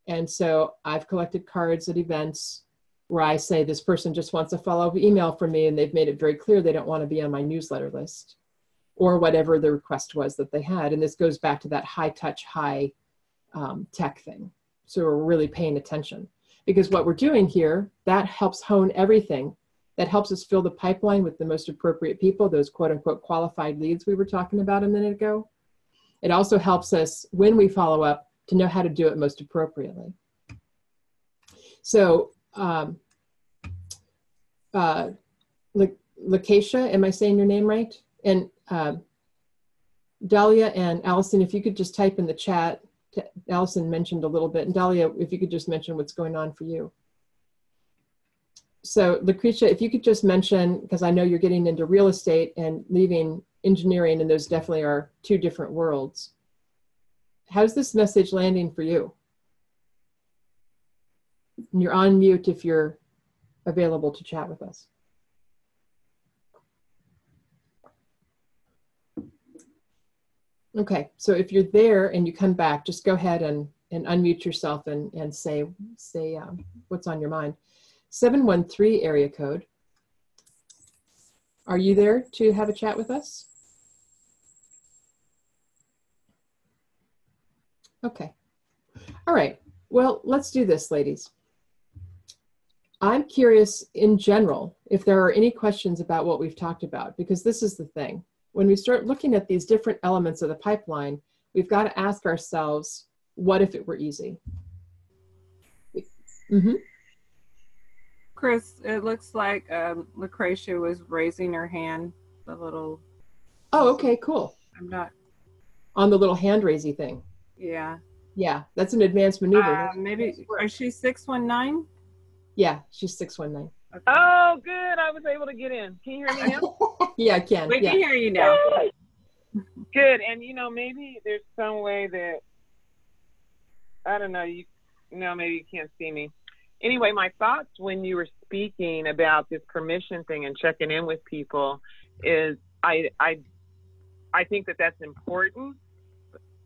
And so I've collected cards at events where I say this person just wants a follow-up email from me and they've made it very clear they don't want to be on my newsletter list, or whatever the request was that they had. And this goes back to that high touch, high tech thing. So we're really paying attention, because what we're doing here, that helps hone everything. That helps us fill the pipeline with the most appropriate people, those quote unquote qualified leads we were talking about a minute ago. It also helps us, when we follow up, to know how to do it most appropriately. So, Lakeisha, am I saying your name right? And Dahlia and Allison, if you could just type in the chat. Allison mentioned a little bit, and Dahlia, if you could just mention what's going on for you. So Lucretia, if you could just mention, because I know you're getting into real estate and leaving engineering, and those definitely are two different worlds. How's this message landing for you? And you're on mute if you're available to chat with us. Okay, so if you're there and you come back, just go ahead and unmute yourself and say what's on your mind. 713 area code. Are you there to have a chat with us? Okay. All right. Well, let's do this, ladies. I'm curious in general if there are any questions about what we've talked about, because this is the thing. When we start looking at these different elements of the pipeline, we've got to ask ourselves, what if it were easy? Mm-hmm. Kris, it looks like Lucretia was raising her hand a little. Oh, okay, cool. I'm not. on the little hand raising thing. Yeah. Yeah, that's an advanced maneuver. Maybe, is she 619? Yeah, she's 619. Okay. Oh, good. I was able to get in. Can you hear me now? Yeah, I can. We Yeah. can hear you now. Good. And, you know, maybe there's some way that, I don't know, maybe you can't see me. Anyway, my thoughts when you were speaking about this permission thing and checking in with people is I think that that's important.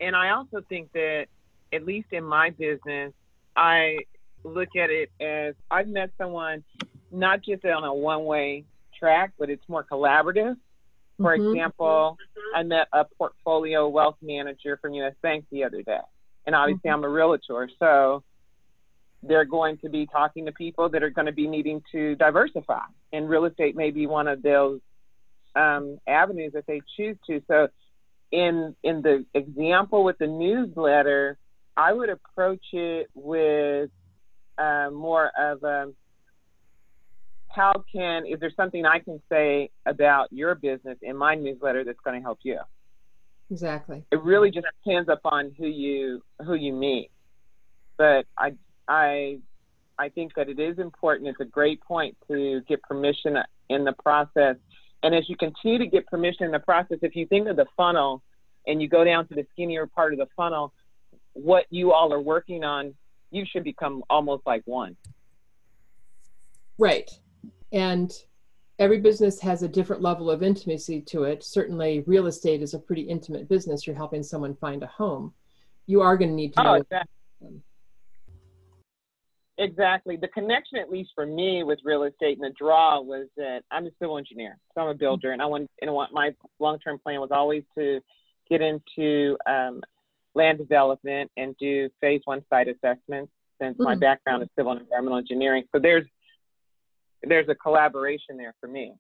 And I also think that, at least in my business, I look at it as I've met someone not just on a one-way track, but it's more collaborative. For example, I met a portfolio wealth manager from U.S. Bank the other day. And obviously I'm a realtor, so they're going to be talking to people that are going to be needing to diversify. And real estate may be one of those avenues that they choose to. So in the example with the newsletter, I would approach it with more of is there something I can say about your business in my newsletter that's going to help you? Exactly. It really just depends upon who you meet. But I think that it is important. It's a great point to get permission in the process. And as you continue to get permission in the process, if you think of the funnel and you go down to the skinnier part of the funnel, what you all are working on, you should become almost like one. Right. And every business has a different level of intimacy to it. Certainly real estate is a pretty intimate business. You're helping someone find a home. You are going to need to know. Exactly. The connection, at least for me with real estate and the draw, was that I'm a civil engineer. So I'm a builder, and my long-term plan was always to get into land development and do phase 1 site assessments, since my background is civil and environmental engineering. So there's a collaboration there for me.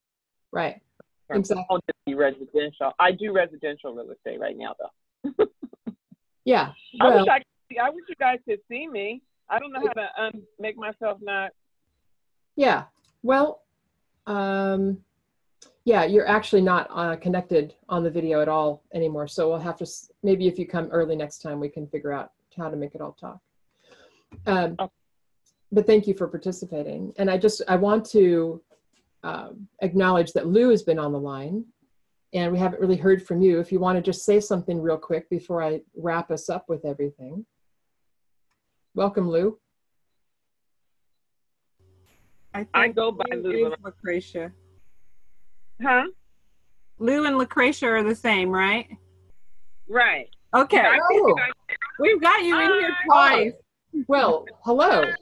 Right. Exactly. Residential. I do residential real estate right now, though. Yeah. Well, I wish you guys could see me. I don't know how to make myself not. Yeah. Well, yeah, you're actually not connected on the video at all anymore. So we'll have to, maybe if you come early next time, we can figure out how to make it all talk. But thank you for participating. And I want to acknowledge that Lou has been on the line, and we haven't really heard from you. If you want to just say something real quick before I wrap us up with everything. Welcome, Lou. I go by Lou. Lucretia. Huh? Lou and Lucretia are the same, right? Right. Okay. Oh. We've got you in here twice. Well, hello.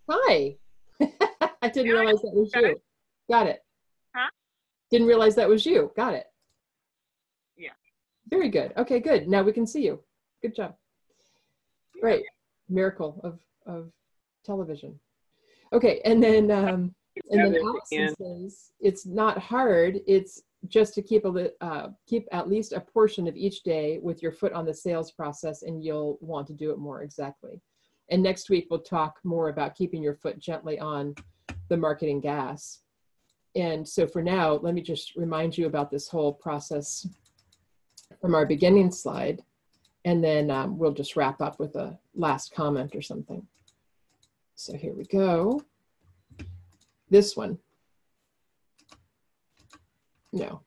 Hi. I didn't realize that was you. Got it. Huh? Didn't realize that was you. Got it. Yeah. Very good. Okay, good. Now we can see you. Good job. Great. Miracle of television. Okay, and then Allison says it's not hard. It's just to keep at least a portion of each day with your foot on the sales process, and you'll want to do it more. Exactly. And next week we'll talk more about keeping your foot gently on the marketing gas. And so for now, let me just remind you about this whole process from our beginning slide. And then we'll just wrap up with a last comment or something. So here we go. This one. No.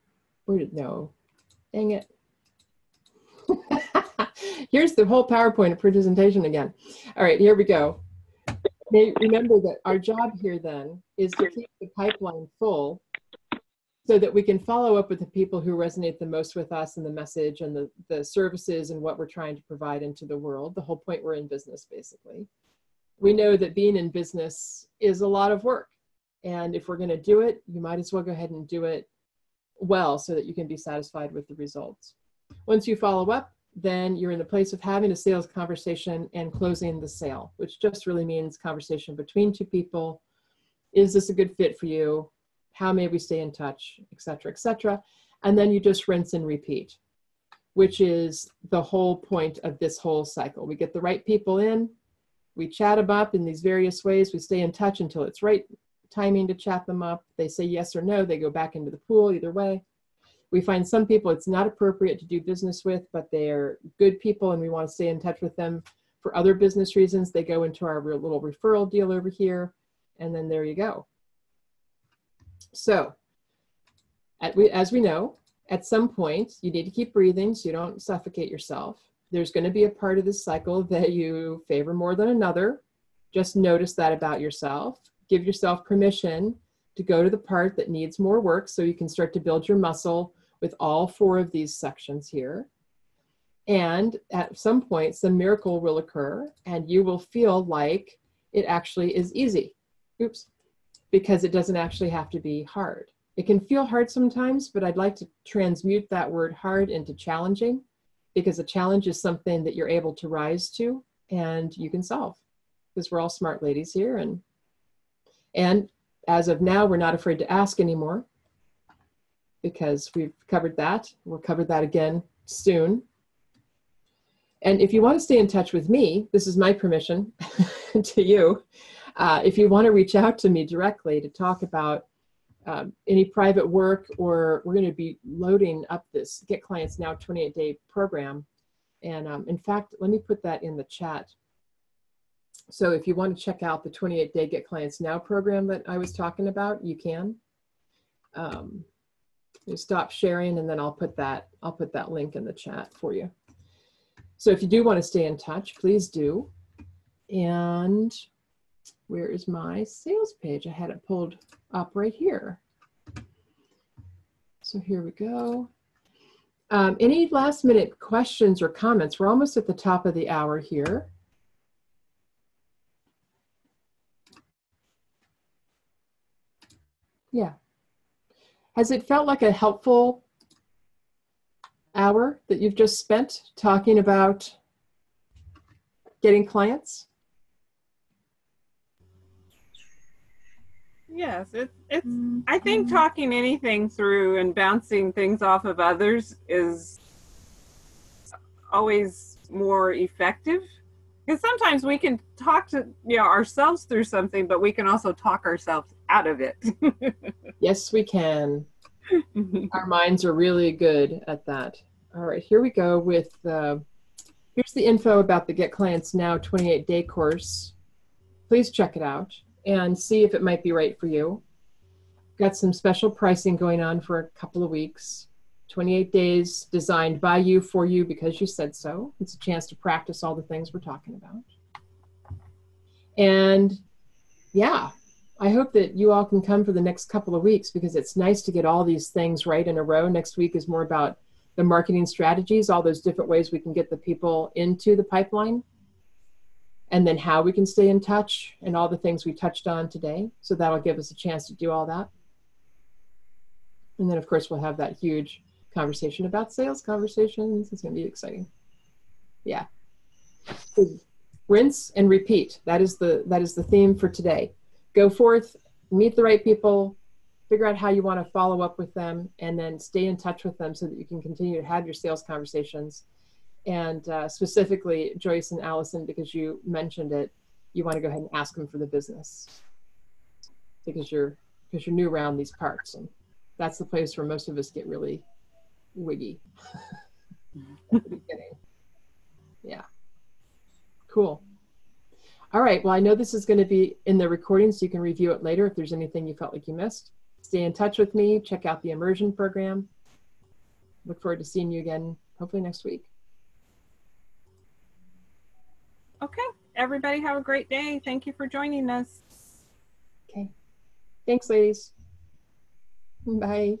No. Dang it. Here's the whole PowerPoint presentation again. All right, here we go. Remember that our job here then is to keep the pipeline full so that we can follow up with the people who resonate the most with us and the message and the services and what we're trying to provide into the world. The whole point, we're in business, basically. We know that being in business is a lot of work. And if we're going to do it, you might as well go ahead and do it well so that you can be satisfied with the results. Once you follow up, then you're in the place of having a sales conversation and closing the sale, which just really means conversation between two people. Is this a good fit for you? How may we stay in touch, et cetera, et cetera. And then you just rinse and repeat, which is the whole point of this whole cycle. We get the right people in, we chat them up in these various ways, we stay in touch until it's right timing to chat them up. They say yes or no, they go back into the pool, either way. We find some people it's not appropriate to do business with, but they're good people and we want to stay in touch with them for other business reasons. They go into our little referral deal over here, and then there you go. So as we know, at some point, you need to keep breathing so you don't suffocate yourself. There's going to be a part of this cycle that you favor more than another. Just notice that about yourself. Give yourself permission to go to the part that needs more work so you can start to build your muscle with all 4 of these sections here. And at some point, some miracle will occur and you will feel like it actually is easy. Oops. Because it doesn't actually have to be hard. It can feel hard sometimes, but I'd like to transmute that word hard into challenging, because a challenge is something that you're able to rise to and you can solve, because we're all smart ladies here. And as of now, we're not afraid to ask anymore because we've covered that. We'll cover that again soon. And if you want to stay in touch with me, this is my permission to you. If you want to reach out to me directly to talk about any private work, or we're going to be loading up this Get Clients Now 28-day program. And in fact, let me put that in the chat. So if you want to check out the 28-day Get Clients Now program that I was talking about, you can. You stop sharing and then I'll put that link in the chat for you. So if you do want to stay in touch, please do. And where is my sales page? I had it pulled up right here. So here we go. Any last minute questions or comments? We're almost at the top of the hour here. Yeah. Has it felt like a helpful hour that you've just spent talking about getting clients? Yes, it's I think talking anything through and bouncing things off of others is always more effective, because sometimes we can talk to ourselves through something, but we can also talk ourselves out of it. Yes, we can. Our minds are really good at that. All right, here we go with here's the info about the Get Clients Now 28-day course. Please check it out and see if it might be right for you. Got some special pricing going on for a couple of weeks. 28 days designed by you, for you, because you said so. It's a chance to practice all the things we're talking about. And yeah, I hope that you all can come for the next couple of weeks, because it's nice to get all these things right in a row. Next week is more about the marketing strategies, all those different ways we can get the people into the pipeline, and then how we can stay in touch and all the things we touched on today. So that'll give us a chance to do all that. And then of course we'll have that huge conversation about sales conversations. It's going to be exciting. Yeah. Rinse and repeat. That is the theme for today. Go forth, meet the right people, figure out how you want to follow up with them, and then stay in touch with them so that you can continue to have your sales conversations. And specifically, Joyce and Allison, because you mentioned it, you want to go ahead and ask them for the business, because you're new around these parts, and that's the place where most of us get really wiggy at the beginning. Yeah, cool. All right, well, I know this is going to be in the recording, so you can review it later if there's anything you felt like you missed. Stay in touch with me. Check out the immersion program. Look forward to seeing you again, hopefully next week. Okay, everybody have a great day. Thank you for joining us. Okay. Thanks, ladies. Bye.